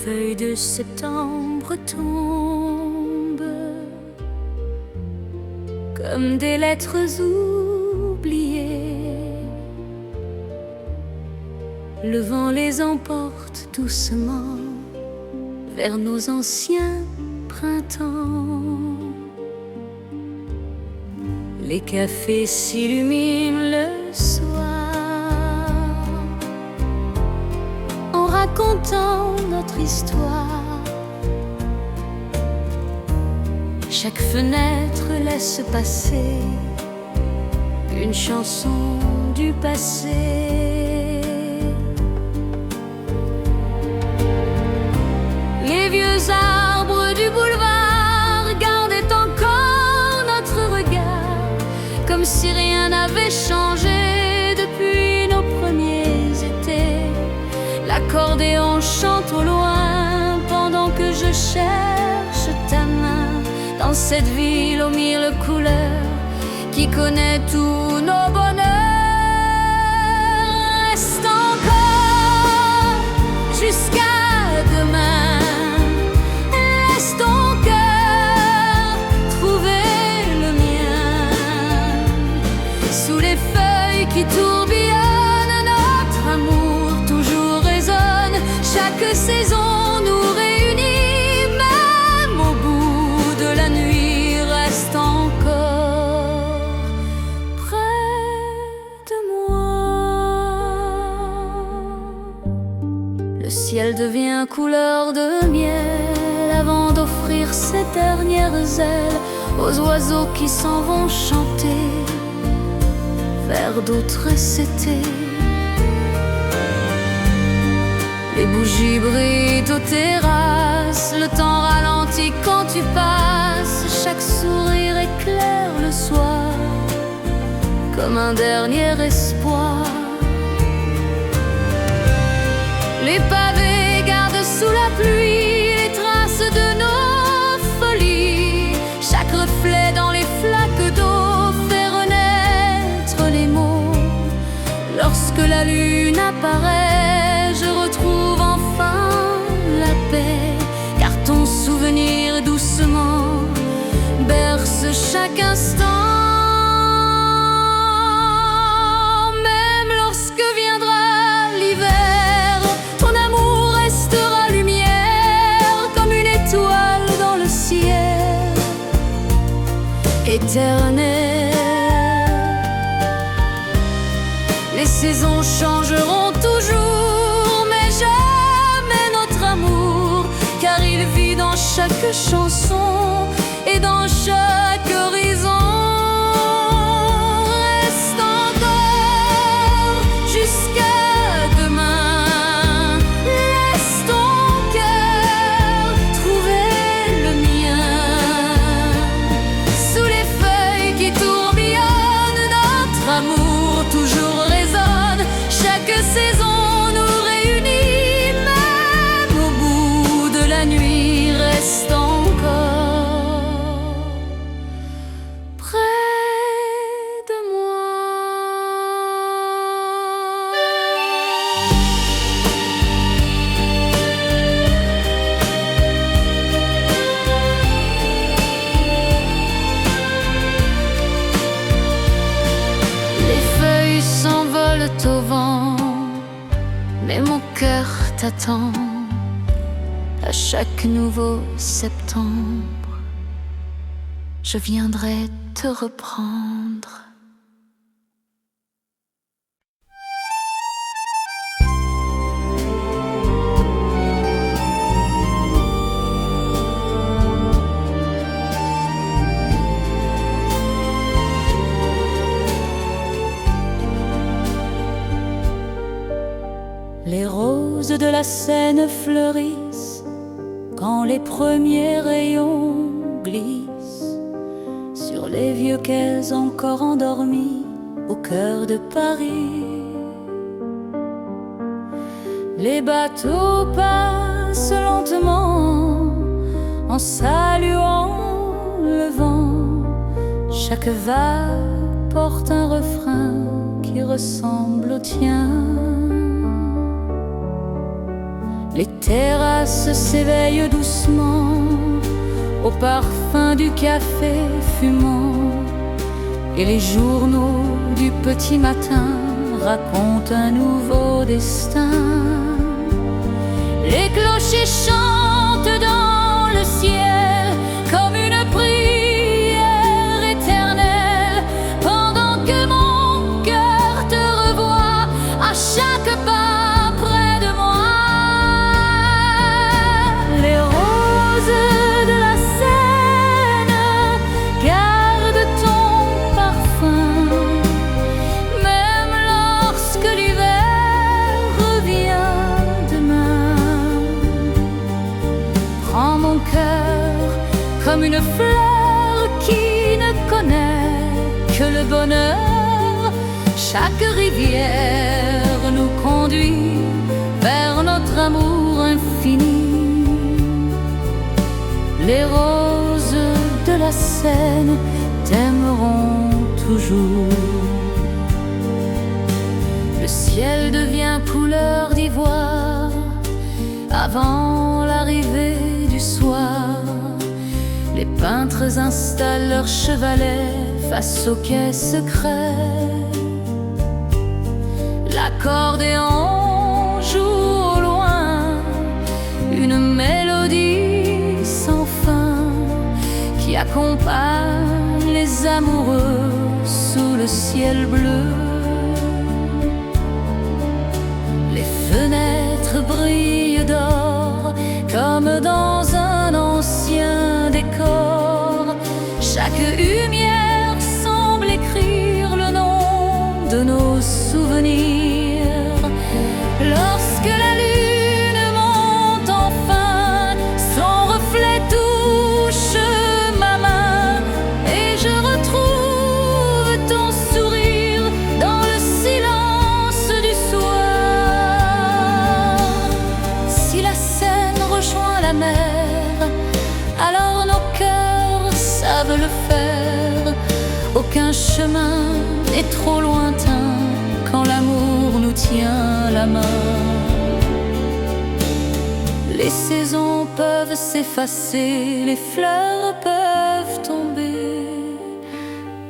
feuilles de septembre tombent comme des lettres oubliées. Le vent les emporte doucement vers nos anciens printemps. Les cafés s'illuminent le soir en racontant notre histoire. Chaque fenêtre laisse passer une chanson du passé. Les vieux arbres du boulevard gardaient encore notre regard, comme si rien n'avait changé depuis nos premiers étés. L'accordéon chante au loin pendant que je cherche ta main dans cette ville aux mille couleurs qui connaît tous nos bonheurs. Reste encore jusqu'à demain. Laisse ton cœur trouver le mien. Sous les feuilles qui tourbillonnent, notre amour toujours résonne. Chaque saison nous réunit, même au bout de la nuit. Reste encore près de moi. Le ciel devient couleur de miel avant d'offrir ses dernières ailes aux oiseaux qui s'en vont chanter vers d'autres cités. Les bougies brillent aux terrasses, le temps ralentit quand tu passes. Chaque sourire éclaire le soir comme un dernier espoir. Les pavés gardent sous la pluie les traces de nos folies. Chaque reflet dans les flaques d'eau fait renaître les mots. Lorsque la lune apparaît, je retrouve enfin la paix, car ton souvenir doucement berce chaque instant. Même lorsque viendra l'hiver, ton amour restera lumière comme une étoile dans le ciel éternel. Les saisons changeront toujours, mais jamais notre amour, car il vit dans chaque chanson et dans chaque horizon. Reste encore jusqu'à demain. Laisse ton cœur trouver le mien. Sous les feuilles qui tourbillonnent, notre amour toujours résonne. Chaque saison nous réunit, même au bout de la nuit. Reste encore près de moi. Les feuilles s'envolent au vent, mais mon cœur t'attend. À chaque nouveau septembre, je viendrai te reprendre. Les roses de la Seine fleurissent quand les premiers rayons glissent sur les vieux quais encore endormis au cœur de Paris. Les bateaux passent lentement en saluant le vent. Chaque vague porte un refrain qui ressemble au tien. Les terrasses s'éveillent doucement au parfum du café fumant, et les journaux du petit matin racontent un nouveau destin. Les clochers chantent dans le ciel comme une prière éternelle, pendant que mon cœur te revoit à chaque pas près de moi. Les roses de la Seine gardent ton parfum, même lorsque l'hiver revient demain. Prends mon cœur comme une fleur qui ne connaît que le bonheur. Chaque rivière nous conduit vers notre amour infini. Les roses de la Seine t'aimeront toujours. Le ciel devient couleur d'ivoire avant l'arrivée du soir. Les peintres installent leurs chevalets face au quai secret. L'accordéon joue au loin une mélodie sans fin qui accompagne les amoureux sous le ciel bleu. Les fenêtres brillent d'or comme dans un ancien décor. Chaque lumière semble écrire le nom de nos souvenirs. Lorsque la lune monte enfin, son reflet touche ma main et je retrouve ton sourire dans le silence du soir. Si la Seine rejoint la mer, alors nos cœurs savent le faire. Aucun chemin n'est trop lointain quand l'amour nous tient la main. Les saisons peuvent s'effacer, les fleurs peuvent tomber,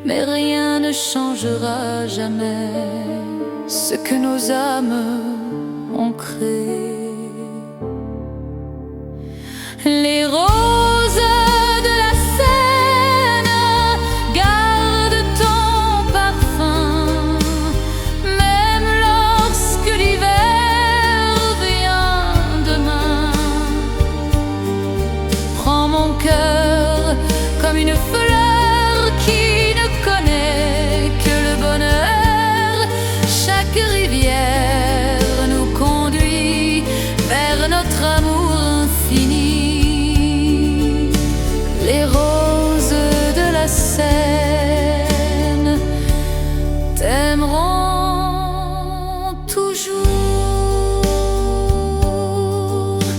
mais rien ne changera jamais ce que nos âmes ont créé. Les roses de la Seine gardent ton parfum, même lorsque l'hiver vient demain. Prends mon cœur comme une fleur qui ne connaît que le bonheur. Chaque rivière nous conduit vers notre amour infini. Les roses de la Seine t'aimeront toujours.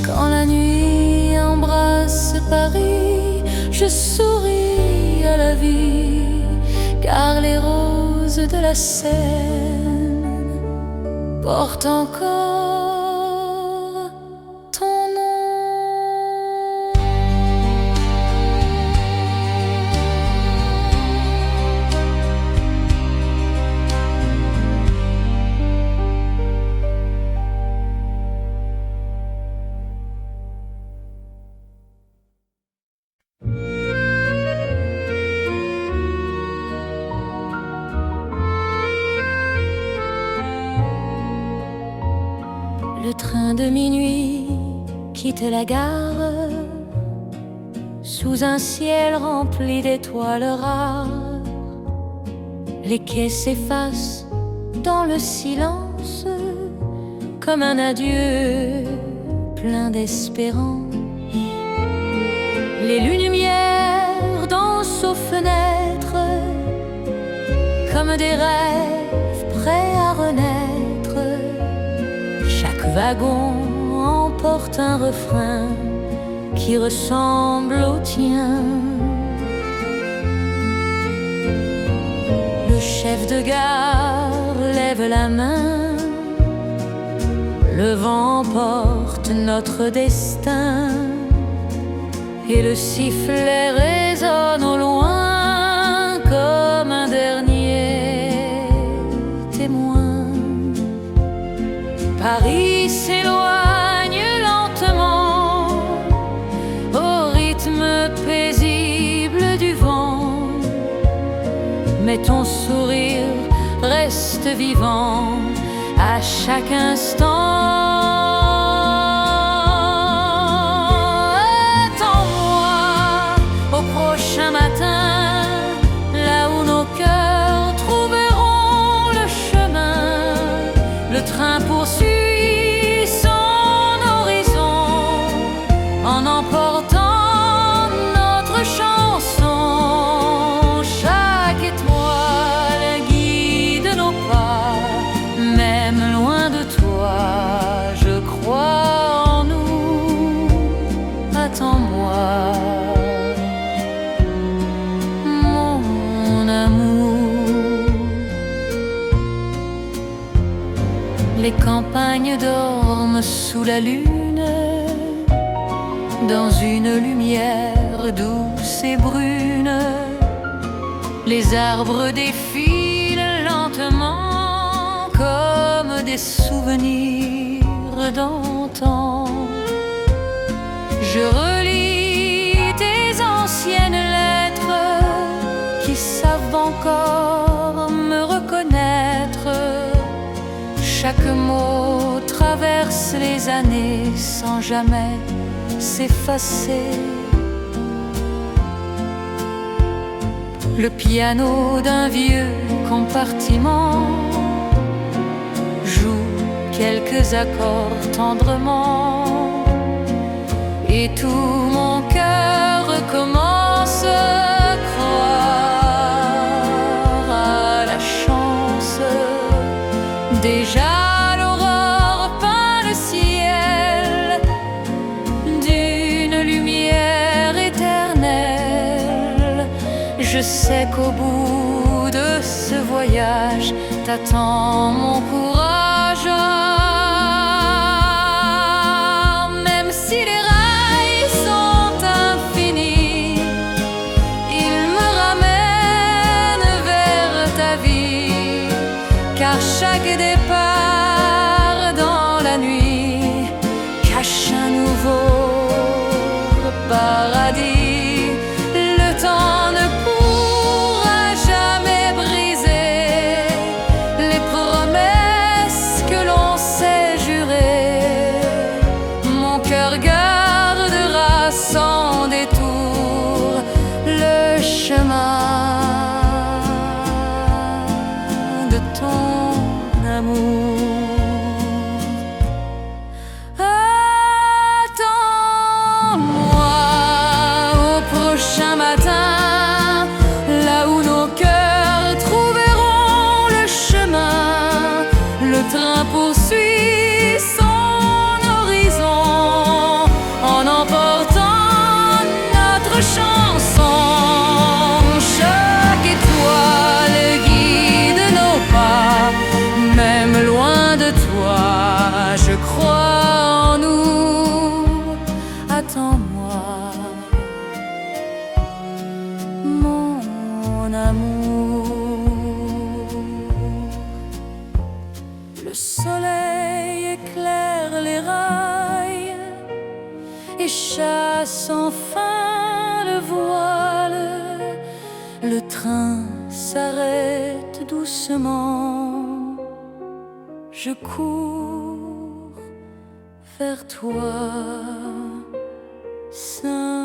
Quand la nuit embrasse Paris, je souris à la vie, car les roses de la Seine portent encore ton nom. Le train de minuit quitte la gare sous un ciel rempli d'étoiles rares. Les quais s'effacent dans le silence comme un adieu plein d'espérance. Les lumières dansent aux fenêtres comme des rêves prêts à renaître. Chaque wagon emporte un refrain qui ressemble au tien. Le chef de gare lève la main, Le vent porte notre destin et le sifflet résonne au loin comme un dernier témoin. Paris s'éloigne lentement au rythme paisible du vent, mais ton sourire reste vivant à chaque instant. Attends-moi au prochain matin, là où nos cœurs trouveront le chemin. Le train poursuit son horizon en emportant notre chanson. Chaque étoile guide nos pas, même loin de toi, je crois en nous. Attends-moi, mon amour. Les campagnes dorment sous la lune, dans une lumière douce et brune. Les arbres défilent lentement comme des souvenirs d'antan. Je relis tes anciennes lettres qui savent encore me reconnaître. Chaque mot traverse les années sans jamais s'effacer. Le piano d'un vieux compartiment joue quelques accords tendrement, et tout mon cœur recommence. Croire à la chance. Déjà l'aurore peint le ciel d'une lumière éternelle. Je sais qu'au bout de ce voyage t'attend mon courage. Même si les rails sont infinis, ils me ramènent vers ta vie. Car chaque départ dans la nuit cache un nouveau paradis. Le temps ne pourra jamais briser les promesses que l'on s'est jurées. Mon cœur gardera sans détour le chemin de ton amour. Attends-moi au prochain matin, là où nos cœurs trouveront le chemin. Le train poursuit son horizon en emportant notre chanson. Chaque étoile guide nos pas, même loin de toi, je crois en nous. Attends-moi, mon amour. Le soleil éclaire les rails et chasse enfin le voile. Le train s'arrête doucement. Je cours vers toi simplement.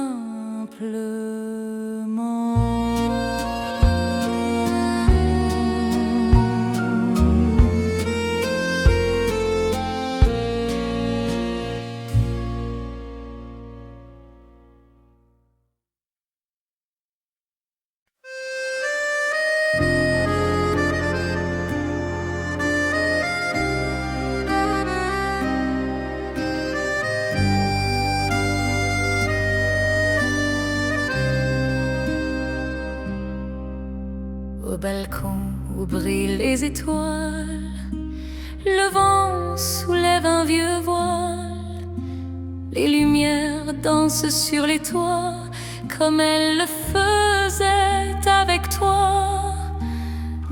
Au balcon où brillent les étoiles, Le vent soulève un vieux voile, les lumières dansent sur les toits, comme elles le faisaient avec toi.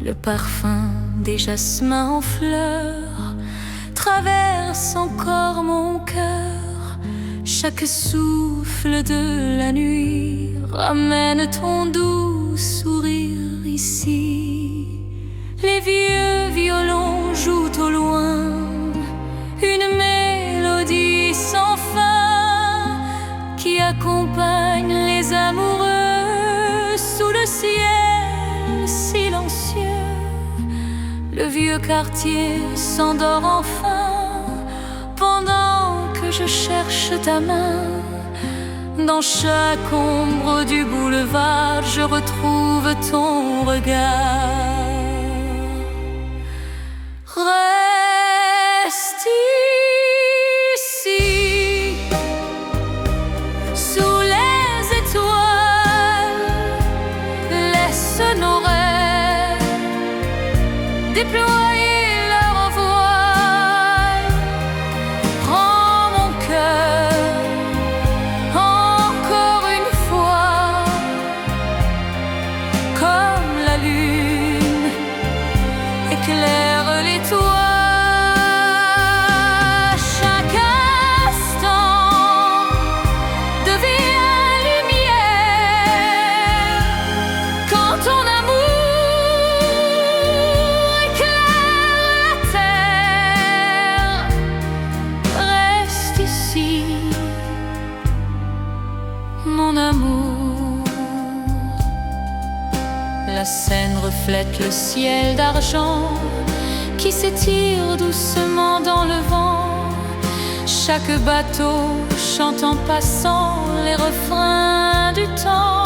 Le parfum des jasmins en fleurs traverse encore mon cœur. Chaque souffle de la nuit ramène ton doux sourire ici. Les vieux violons jouent au loin une mélodie sans fin qui accompagne les amoureux sous le ciel silencieux. Le vieux quartier s'endort enfin pendant que je cherche ta main. Dans chaque ombre du boulevard, je retrouve ton regard. Reste ici, sous les étoiles, laisse nos rêves déployer leur voile. Prends mon cœur encore une fois, comme la lune éclaire les toits. Chaque instant devient lumière quand ton amour éclaire la terre. Reste ici, mon amour. La Seine reflète le ciel d'argent qui s'étire doucement dans le vent. Chaque bateau chante en passant les refrains du temps.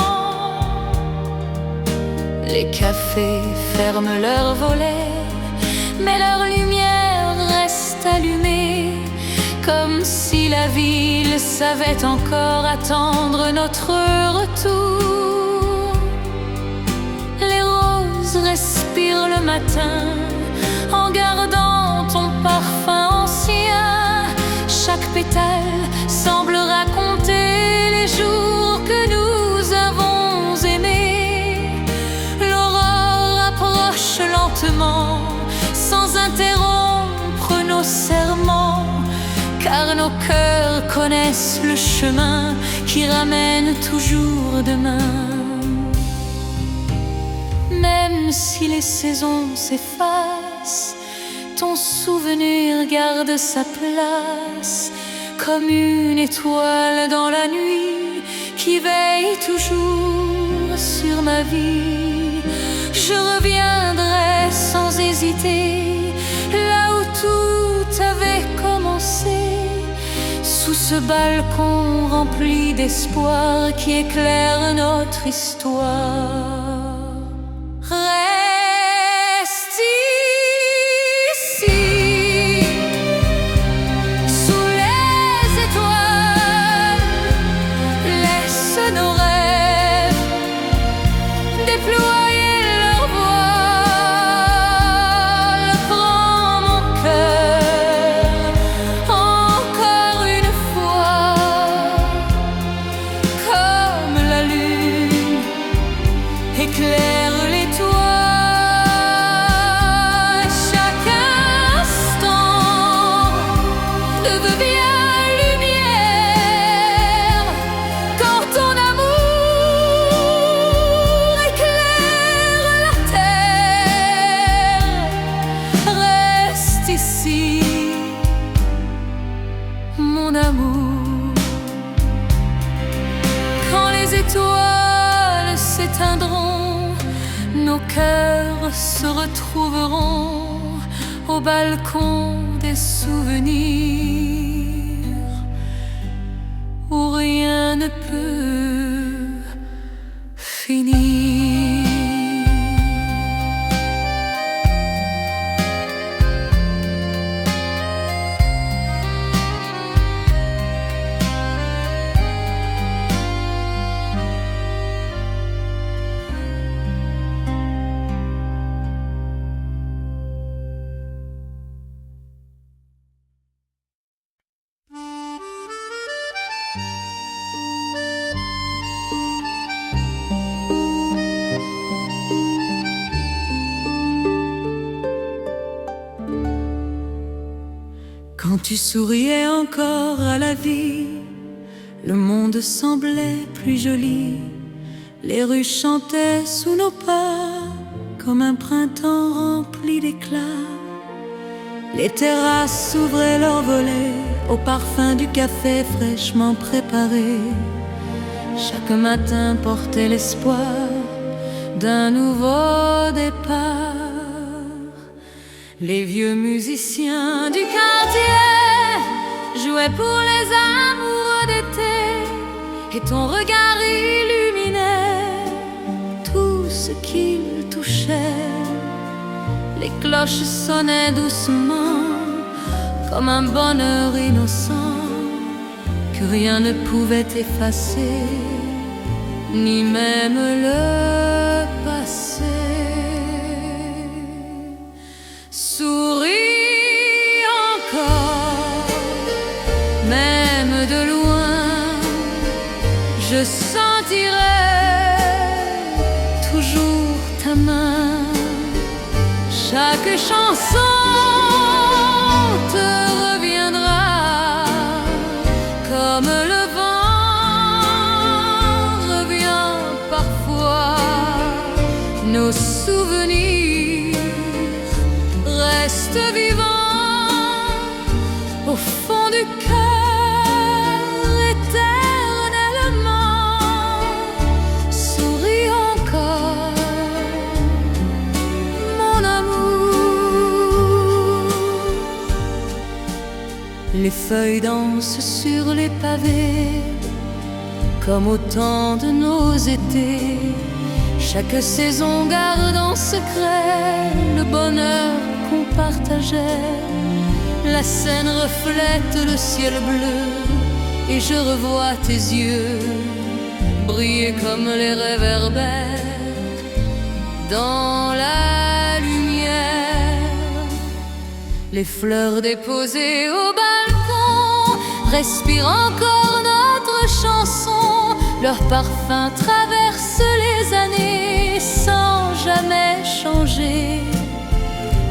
Les cafés ferment leurs volets, mais leur lumière reste allumée, comme si la ville savait encore attendre notre retour. Les roses respirent le matin en gardant ton parfum ancien. Chaque pétale semble raconter les jours que nous avons aimés. L'aurore approche lentement, sans interrompre nos serments, car nos cœurs connaissent le chemin qui ramène toujours demain. Même si les saisons s'effacent, ton souvenir garde sa place, comme une étoile dans la nuit qui veille toujours sur ma vie. Je reviendrai sans hésiter là où tout avait commencé, sous ce balcon rempli d'espoir qui éclaire notre histoire. Reste ici, sous les étoiles, laisse nos rêves déployer leur voile. Prends mon cœur encore une fois, comme la lune éclaire les toits. Chaque instant devient lumière quand ton amour éclaire la terre. Reste ici, mon amour, quand les étoiles s'éteindront, nos cœurs se retrouveront au balcon des souvenirs, où rien ne peut finir. Quand tu souriais encore à la vie, le monde semblait plus joli. Les rues chantaient sous nos pas comme un printemps rempli d'éclat. Les terrasses ouvraient leurs volets au parfum du café fraîchement préparé. Chaque matin portait l'espoir d'un nouveau départ. Les vieux musiciens du quartier jouaient pour les amoureux d'été, et ton regard illuminait tout ce qu'ils touchaient. Les cloches sonnaient doucement comme un bonheur innocent que rien ne pouvait effacer, ni même le passé. Souris encore, même de loin, je sentirai toujours ta main. Chaque chanson te reviendra comme le vent revient parfois. Nos souvenirs restent vivants au fond du cœur éternellement. Souris encore, mon amour. Les feuilles dansent sur les pavés comme au temps de nos étés. Chaque saison garde en secret le bonheur qu'on partageait. La Seine reflète le ciel bleu et je revois tes yeux briller comme les réverbères dans la lumière. Les fleurs déposées au balcon respirent encore notre chanson. Leur parfum traverse les années sans jamais changer.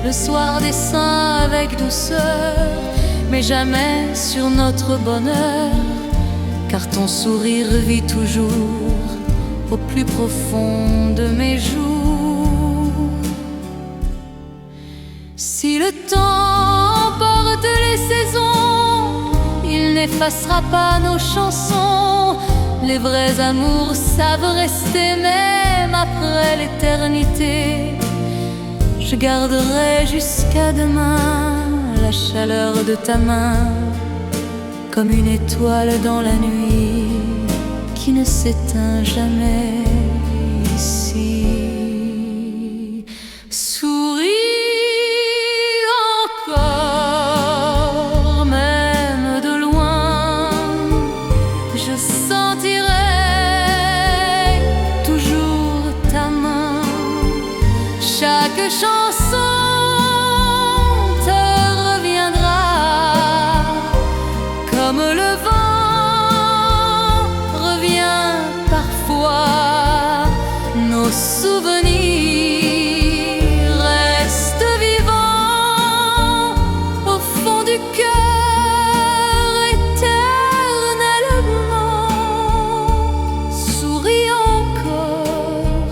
Le soir descend avec douceur, mais jamais sur notre bonheur, car ton sourire vit toujours au plus profond de mes jours. Si le temps emporte les saisons, il n'effacera pas nos chansons. Les vrais amours savent rester même après l'éternité. Je garderai jusqu'à demain la chaleur de ta main, comme une étoile dans la nuit qui ne s'éteint jamais ici. Souris encore, même de loin, je sentirai toujours ta main. Chaque chanson te reviendra comme le vent revient parfois. Nos souvenirs restent vivants au fond du cœur éternellement. Souris encore,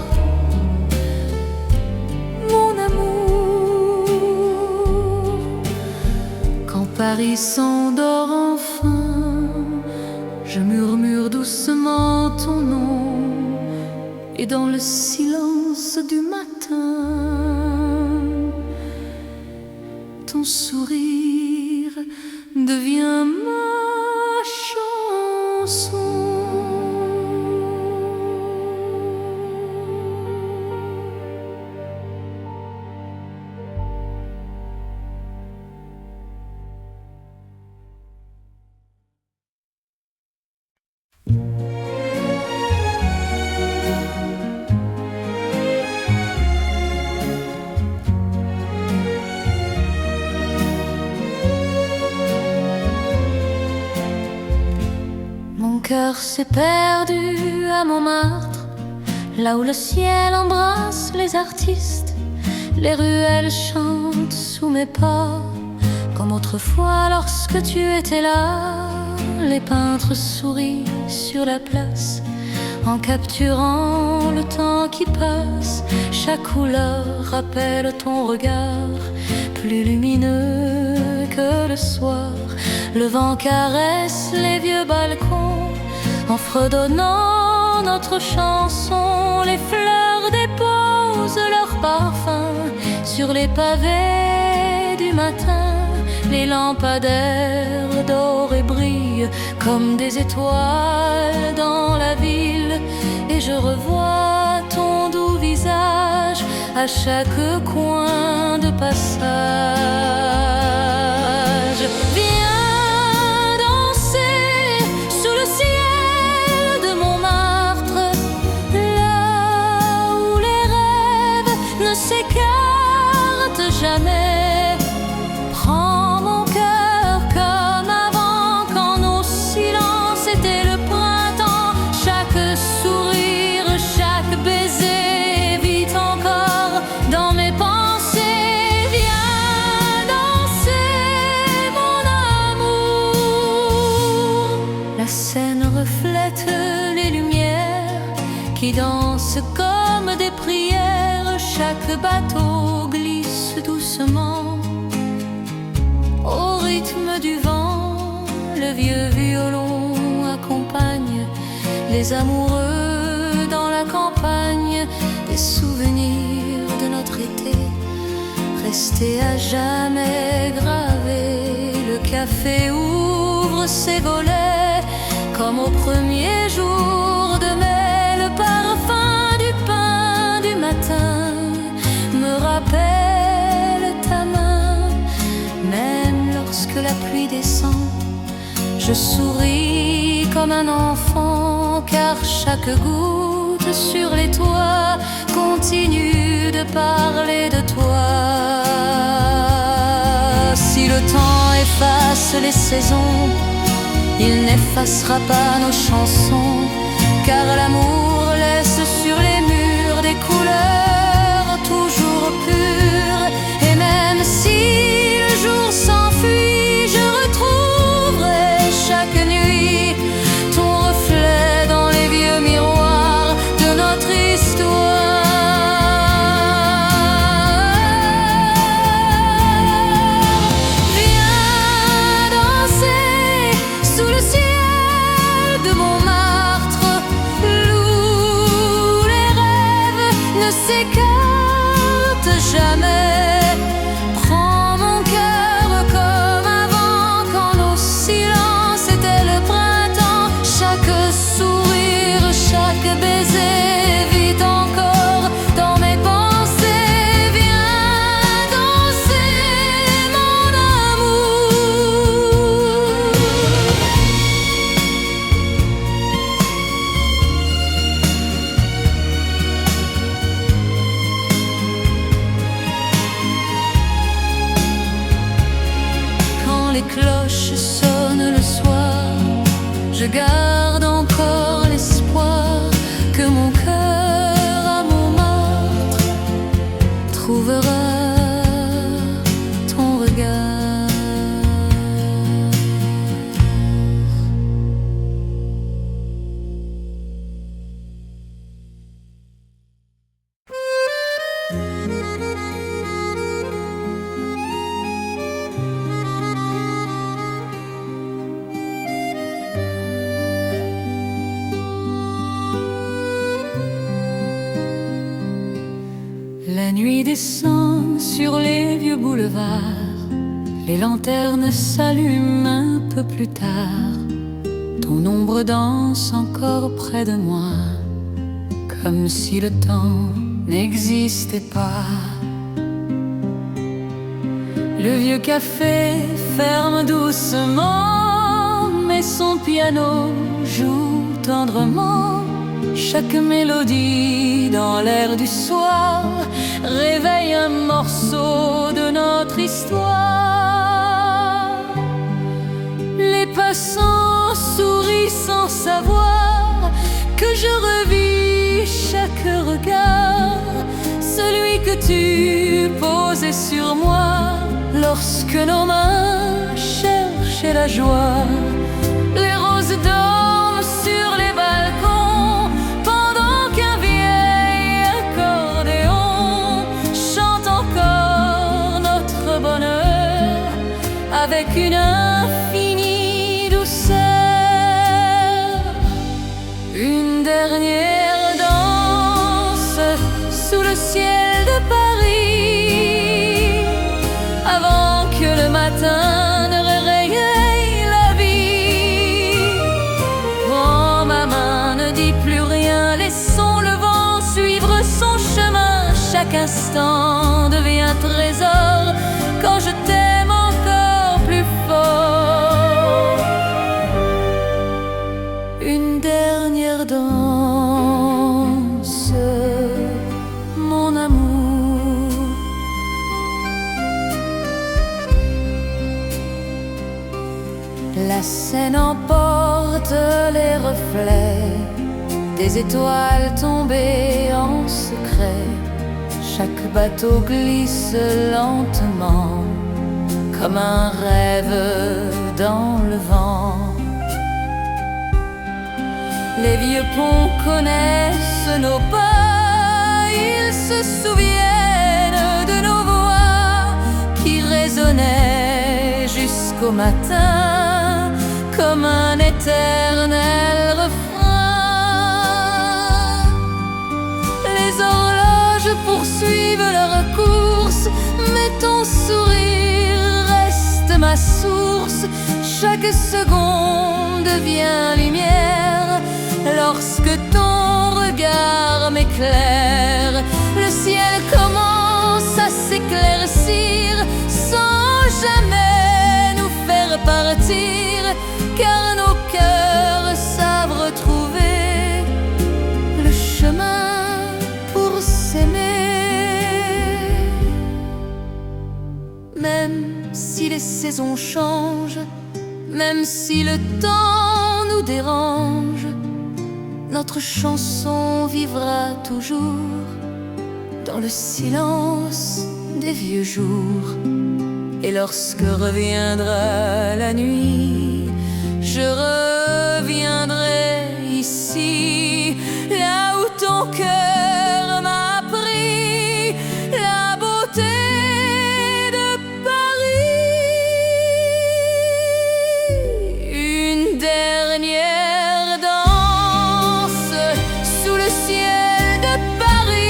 mon amour. Quand Paris s'endort enfin, je murmure doucement ton nom, et dans le silence du matin, ton sourire devient ma chanson. Mon cœur s'est perdu à Montmartre, là où le ciel embrasse les artistes. Les ruelles chantent sous mes pas, Comme autrefois lorsque tu étais là, les peintres sourient sur la place, en capturant le temps qui passe. Chaque couleur rappelle ton regard, plus lumineux que le soir. Le vent caresse les vieux balcons, en fredonnant notre chanson. Les fleurs déposent leur parfum sur les pavés du matin. Les lampadaires dorés brillent comme des étoiles dans la ville, et je revois ton doux visage à chaque coin de passage. Viens danser sous le ciel de Montmartre, là où les rêves ne s'écartent jamais. Qui dansent comme des prières, chaque bateau glisse doucement au rythme du vent. Le vieux violon accompagne les amoureux dans la campagne, des souvenirs de notre été restés à jamais gravés. Le café ouvre ses volets comme au premier jour de mai. Le parfum du pain du matin me rappelle ta main. Même lorsque la pluie descend, je souris comme un enfant, car chaque goutte sur les toits continue de parler de toi. Si le temps efface les saisons, il n'effacera pas nos chansons, car l'amour laisse sur les murs des couleurs toujours pures. Et même si le jour s'enfuit, je retrouverai chaque nuit ton reflet dans les vieux miroirs de notre histoire. Viens danser sous le ciel de Montmartre, s'écarte jamais. Prends mon cœur comme avant, quand nos silences étaient le printemps. Chaque sourire, chaque baiser vit encore dans mes pensées. Viens danser mon amour. Les cloches sonnent le soir, je garde encore l'espoir que mon cœur à Montmartre trouvera ton regard. La nuit descend sur les vieux boulevards, les lanternes s'allument un peu plus tard. Ton ombre danse encore près de moi, comme si le temps n'existait pas. Le vieux café ferme doucement, mais son piano joue tendrement. Chaque mélodie dans l'air du soir réveille un morceau de notre histoire. Les passants sourient sans savoir que je revis chaque regard, celui que tu posais sur moi lorsque nos mains cherchaient la joie. Les roses dorment sur les balcons pendant qu'un vieil accordéon chante encore notre bonheur avec une infinie douceur. Une dernière danse sous le ciel de Paris avant que le matin ne réveille la vie. Prends ma main, ne dis plus rien, laissons le vent suivre son chemin. Chaque instant devient trésor quand je t'aime encore plus fort. Une dernière danse, mon amour. La Seine emporte les reflets des étoiles tombées en secret. Chaque bateau glisse lentement comme un rêve dans le vent. Les vieux ponts connaissent nos pas, ils se souviennent de nos voix qui résonnaient jusqu'au matin comme un éternel refrain. Les horloges poursuivent leur course, mais ton sourire reste ma source. Chaque seconde devient lumière lorsque ton regard m'éclaire. Le ciel commence à s'éclaircir sans jamais nous faire partir, car nos cœurs savent retrouver le chemin pour s'aimer. Même si les saisons changent, même si le temps nous dérange, notre chanson vivra toujours dans le silence des vieux jours. Et lorsque reviendra la nuit, je reviendrai ici, là où ton cœur m'a appris la beauté de Paris. Une dernière danse sous le ciel de Paris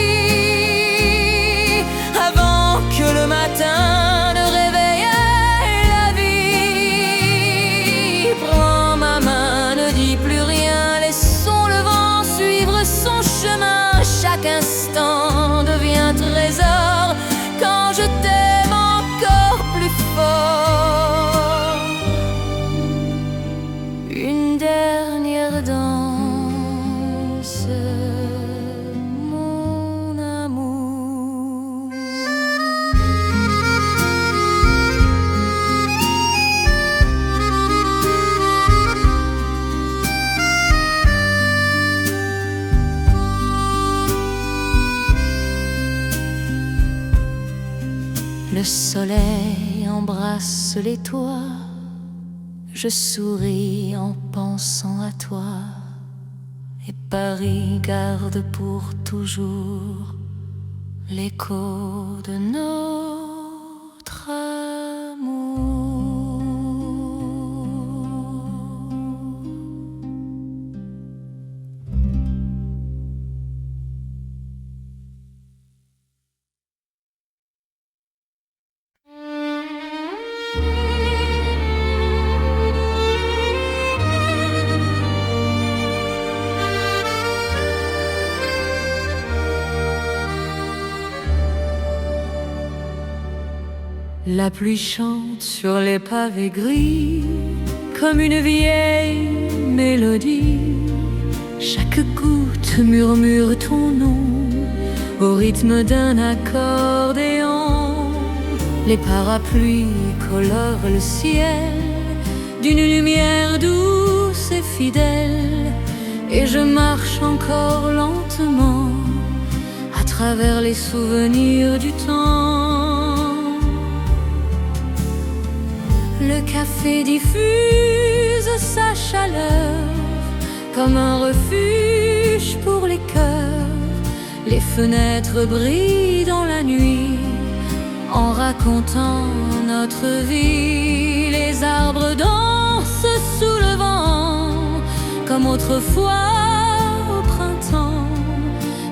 avant que le matin ne réveille la vie. Prends ma main, ne dis plus rien, laissons le vent suivre son chemin. Chaque instant devient trésor quand je t'aime encore plus fort. Une dernière danse, mon amour. Le soleil embrasse les toits, je souris en pensant à toi. Et Paris garde pour toujours l'écho de notre amour. La pluie chante sur les pavés gris comme une vieille mélodie. Chaque goutte murmure ton nom au rythme d'un accordéon. Les parapluies colorent le ciel d'une lumière douce et fidèle. Et je marche encore lentement à travers les souvenirs du temps. café diffuse sa chaleur comme un refuge pour les cœurs. Les fenêtres brillent dans la nuit en racontant notre vie. Les arbres dansent sous le vent comme autrefois au printemps,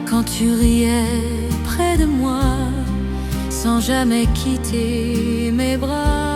quand tu riais près de moi sans jamais quitter mes bras.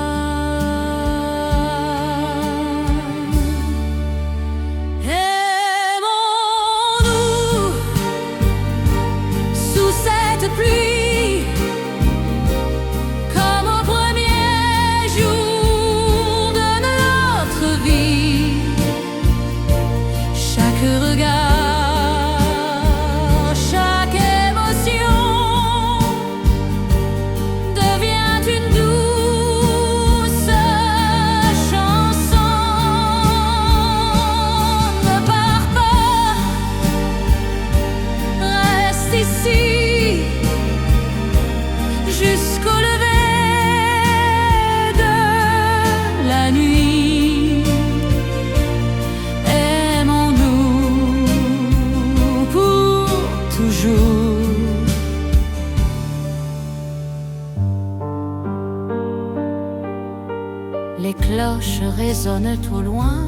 Les cloches résonnent au loin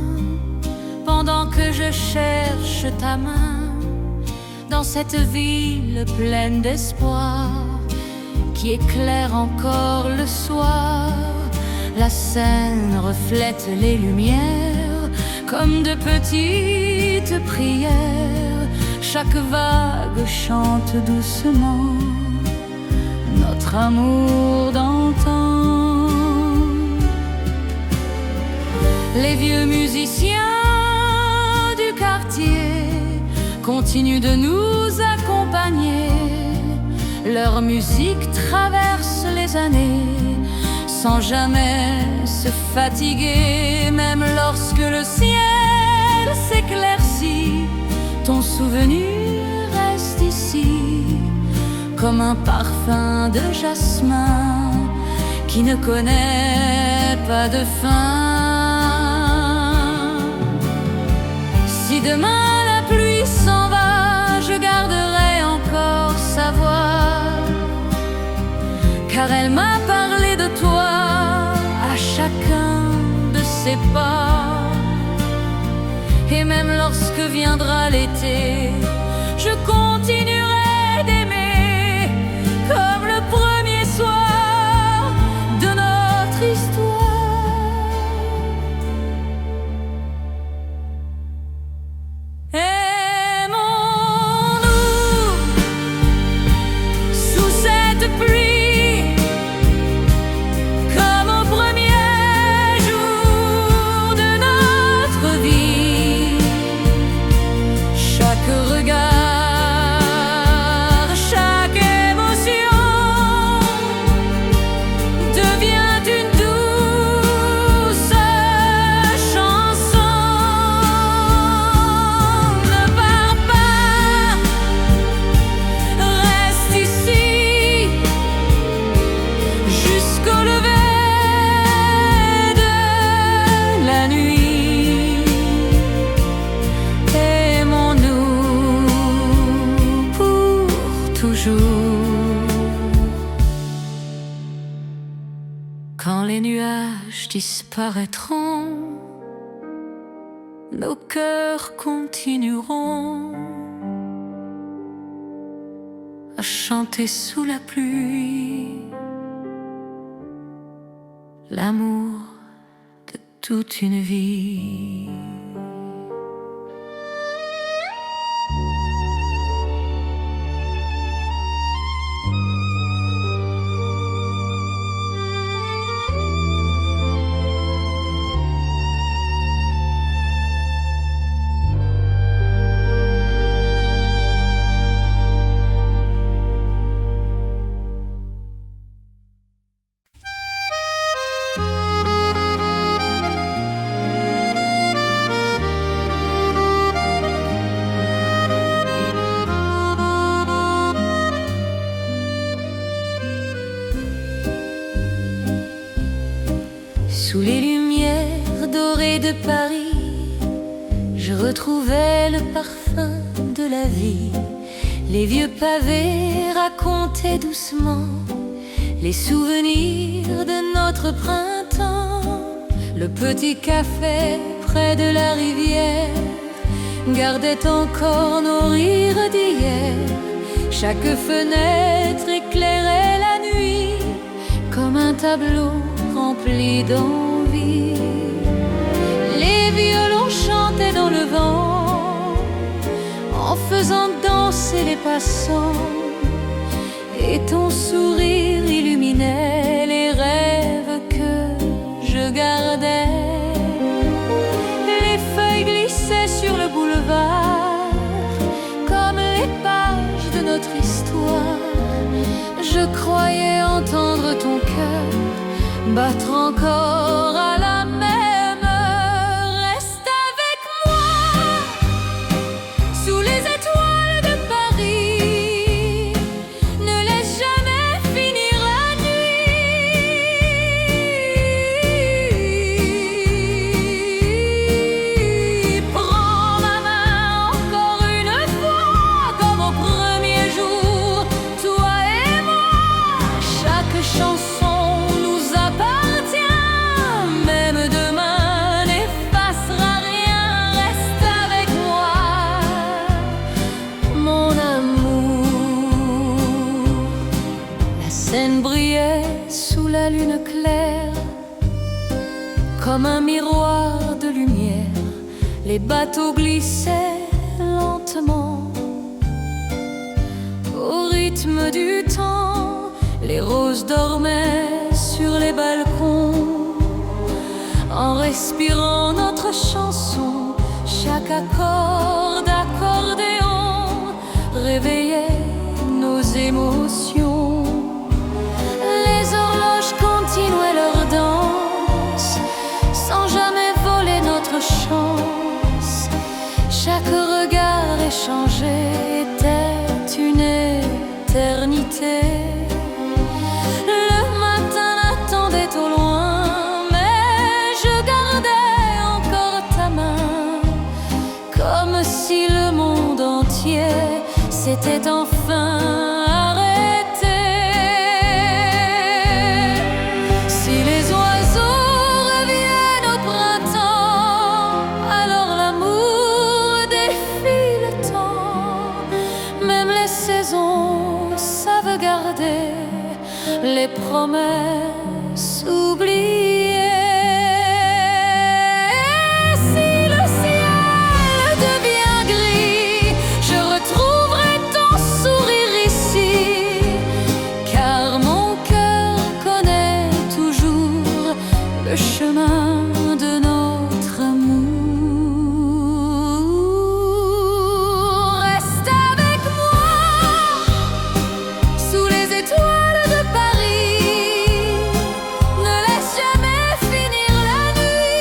pendant que je cherche ta main dans cette ville pleine d'espoir qui éclaire encore le soir. La Seine reflète les lumières comme de petites prières. Chaque vague chante doucement notre amour d'antan. Les vieux musiciens du quartier continuent de nous accompagner. Leur musique traverse les années sans jamais se fatiguer. Même lorsque le ciel s'éclaircit, ton souvenir reste ici comme un parfum de jasmin qui ne connaît pas de fin. Si demain la pluie s'en va, je garderai encore sa voix, car elle m'a parlé de toi à chacun de ses pas. Et même lorsque viendra l'été, je continuerai d'aimer comme le premier soir de notre histoire. Quand les nuages disparaîtront, nos cœurs continueront à chanter sous la pluie l'amour de toute une vie. Sous les lumières dorées de Paris, je retrouvais le parfum de la vie. Les vieux pavés racontaient doucement les souvenirs de notre printemps. Le petit café près de la rivière gardait encore nos rires d'hier. Chaque fenêtre éclairait la nuit comme un tableau rempli d'envie. Les violons chantaient dans le vent en faisant danser les passants, et ton sourire illuminait les rêves que je gardais. Les feuilles glissaient sur le boulevard comme les pages de notre histoire. Je croyais entendre ton cœur battre encore à la même heure. Reste avec moi sous les étoiles de Paris. Ne laisse jamais finir la nuit. Prends ma main encore une fois comme au premier jour. Toi et moi, chaque chanson nous appartient. Même demain n'effacera rien. Reste avec moi, mon amour. La Seine brillait sous la lune claire comme un miroir de lumière. Les bateaux glissaient lentement au rythme du temps. Les roses dormaient sur les balcons en respirant notre chanson. Chaque accord d'accordéon réveillait nos émotions. Les horloges continuaient leur danse sans jamais voler notre chance. Chaque regard échangé était une éternité. Le matin l'attendait au loin, mais je gardais encore ta main, comme si le monde entier s'était enfin arrêté. Si les oiseaux reviennent au printemps, alors l'amour défie le temps. Même les saisons savent garder les promesses oubliées. Si le ciel devient gris, je retrouverai ton sourire ici, car mon cœur connaît toujours le chemin de notre amour. Reste avec moi sous les étoiles de Paris. Ne laisse jamais finir la nuit.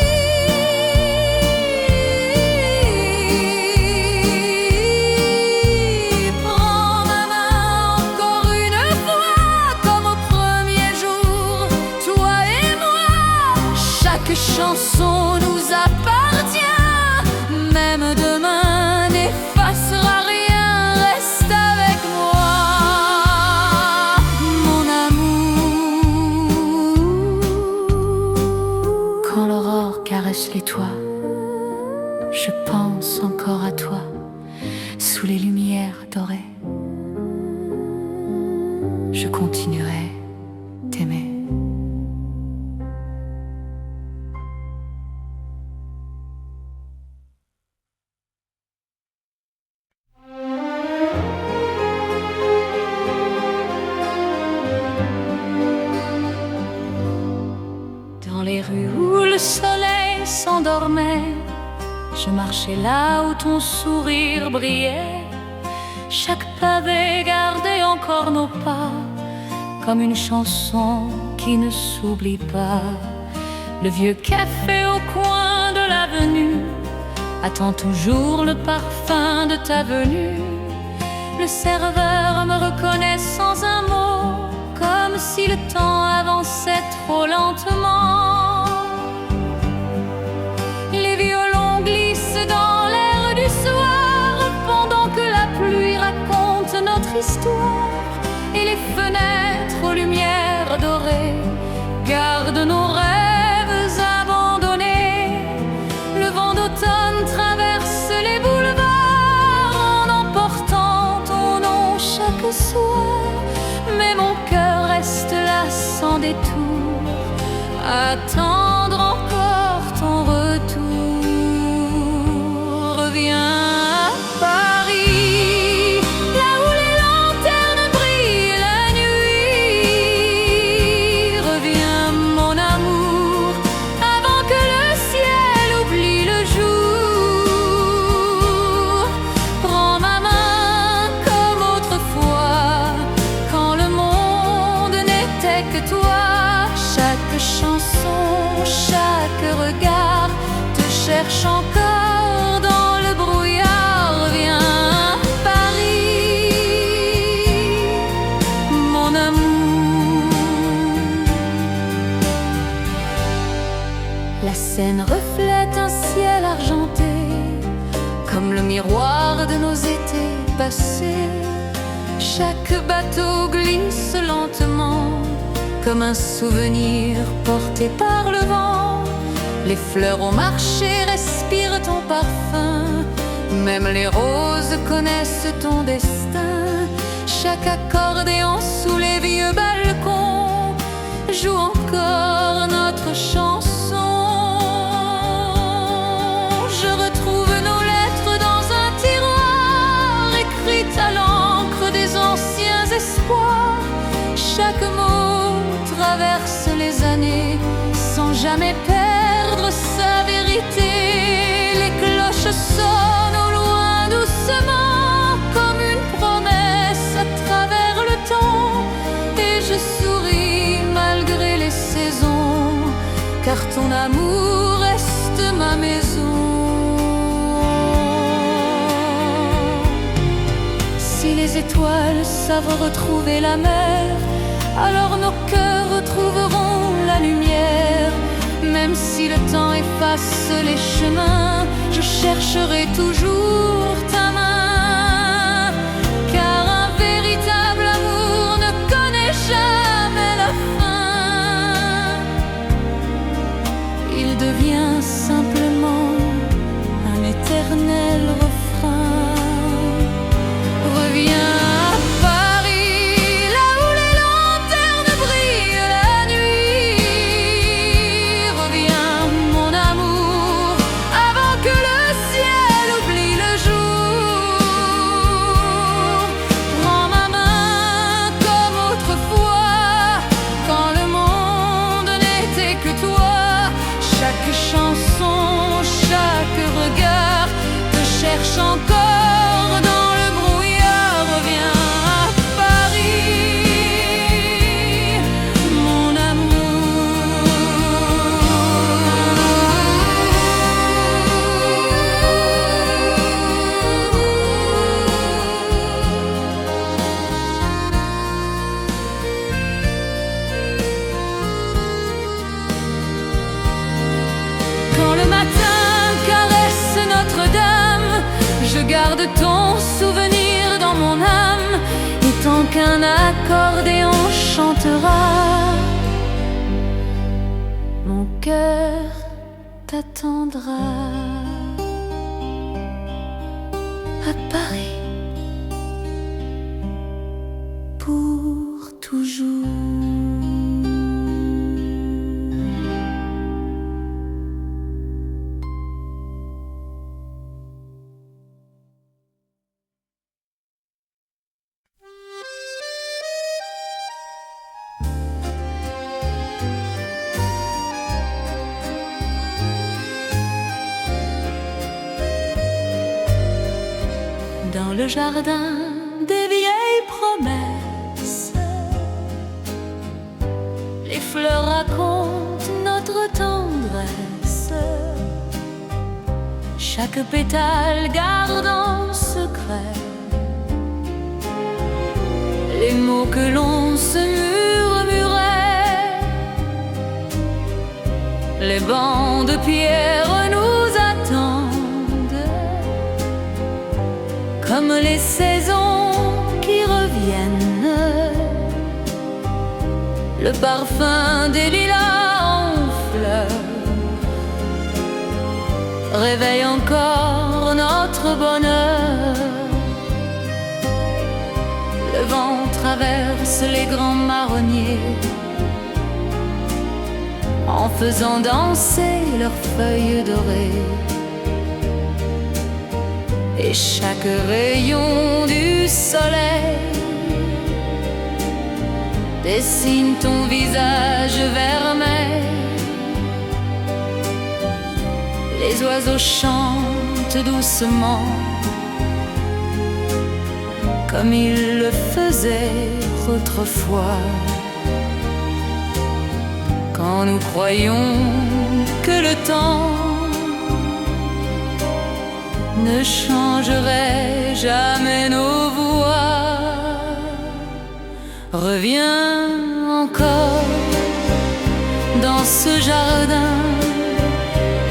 Prends ma main encore une fois comme au premier jour. Toi et moi, chaque chanson nous appartient. Même demain n'effacera rien. Reste avec moi, mon amour. Quand l'aurore caresse les toits, je pense encore à toi sous les lumières dorées. Je continuerai t'aimer. Dans les rues où le soleil s'endormait, je marchais là où ton sourire brillait. Chaque pavé gardait encore nos pas, comme une chanson qui ne s'oublie pas. Le vieux café au coin de l'avenue attend toujours le parfum de ta venue. Le serveur me reconnaît sans un mot, comme si le temps avançait trop lentement. attendre encore ton retour. Reviens à Paris, là où les lanternes brillent la nuit. Reviens mon amour, avant que le ciel oublie le jour. Prends ma main comme autrefois, quand le monde n'était que toi. Chaque chanson, chaque regard te cherche encore dans le brouillard. Reviens à Paris, mon amour. La Seine reflète un ciel argenté, comme le miroir de nos étés passés. Chaque bateau glisse lentement, comme un souvenir porté par le vent. Les fleurs au marché respirent ton parfum, même les roses connaissent ton destin. Chaque accordéon sous les vieux balcons joue encore notre chanson. Je retrouve nos lettres dans un tiroir, écrites à l'encre des anciens espoirs. Chaque mot traverse les années sans jamais perdre sa vérité. Les cloches sonnent au loin doucement, comme une promesse à travers le temps. Et je souris malgré les saisons, car ton amour reste ma maison. Si les étoiles savent retrouver la mer, alors nos cœurs retrouveront la lumière. Même si le temps efface les chemins, je chercherai toujours ta main. Car un véritable amour ne connaît jamais la fin. Il devient simplement un éternel refrain. Reviens à Paris, là où les lanternes brillent la nuit. Reviens mon amour, avant que le ciel oublie le jour. Prends ma main comme autrefois, quand le monde n'était que toi. Chaque chanson, chaque regard te cherche encore dans le brouillard. Reviens à Paris, mon amour. Quand le matin caresse Notre-Dame, je garde ton souvenir dans mon âme. Et tant qu'un accordéon chantera, mon cœur t'attendra. À Paris, pour toujours. Dans le jardin des vieilles promesses, les fleurs racontent notre tendresse. Chaque pétale garde en secret les mots que l'on se murmurait. Les bancs de pierre nous attendent, comme les saisons qui reviennent. Le parfum des lilas en fleurs réveille encore notre bonheur. Le vent traverse les grands marronniers, en faisant danser leurs feuilles dorées. Et chaque rayon du soleil dessine ton visage vermeil. Les oiseaux chantent doucement comme ils le faisaient autrefois, quand nous croyions que le temps ne changerait jamais nos voix. Reviens encore dans ce jardin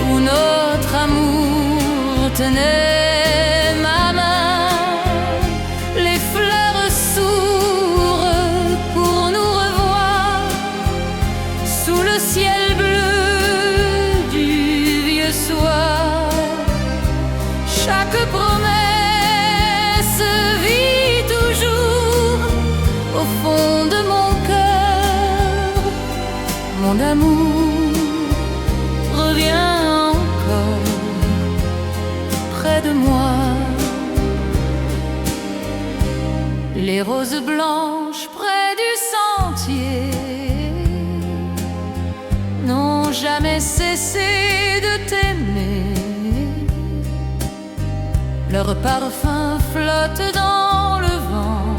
où notre amour tenait ma main. Les fleurs s'ouvrent pour nous revoir sous le ciel bleu du vieux soir. Chaque promesse vit toujours au fond de mon cœur. Mon amour, reviens encore près de moi. Les roses blanches près du sentier n'ont jamais cessé de t'aimer. Leur parfum flotte dans le vent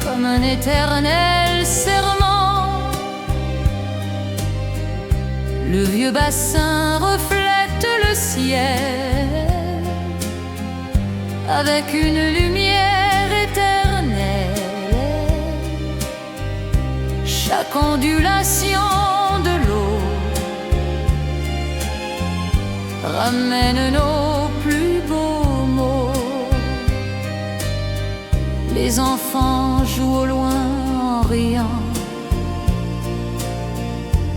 comme un éternel serment. Le vieux bassin reflète le ciel avec une lumière éternelle. Chaque ondulation de l'eau ramène nos plus beaux mots. Les enfants jouent au loin en riant,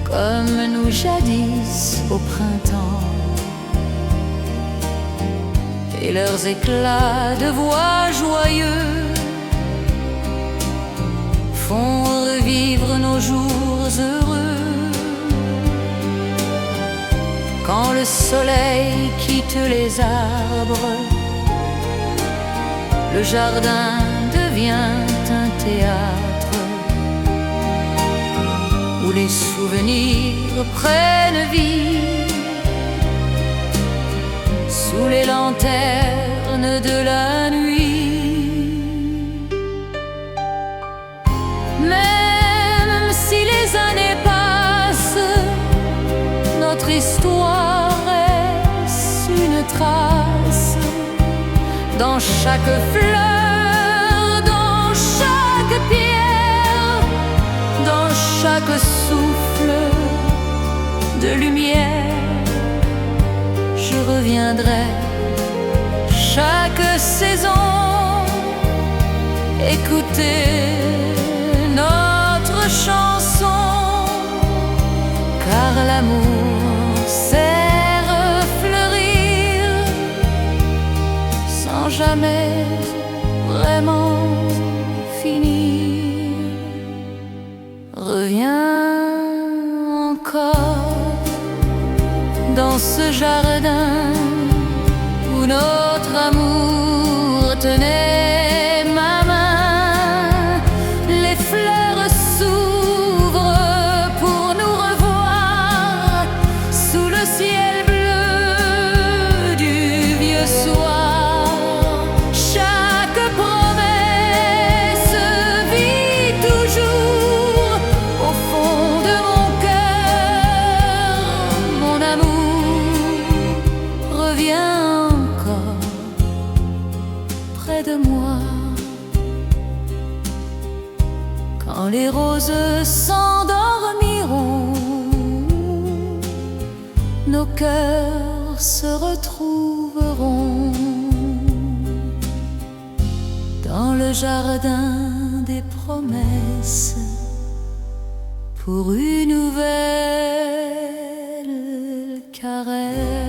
comme nous jadis au printemps. Et leurs éclats de voix joyeux font revivre nos jours heureux. Quand le soleil quitte les arbres, le jardin devient un théâtre où les souvenirs prennent vie sous les lanternes de la nuit. Même si les années passent, notre histoire reste une trace dans chaque fleur, dans chaque pierre, dans chaque souffle de lumière. Je reviendrai chaque saison écouter notre chanson, car l'amour sait refleurir sans jamais vraiment finir. Reviens encore dans ce jardin où notre amour tenait ma main. Les fleurs s'ouvrent pour nous revoir sous le ciel bleu du vieux soir. Chaque promesse vit toujours au fond de mon cœur. Mon amour, reviens encore près de moi. Quand les roses s'endormiront, nos cœurs se retrouveront dans le jardin des promesses pour une nouvelle caresse.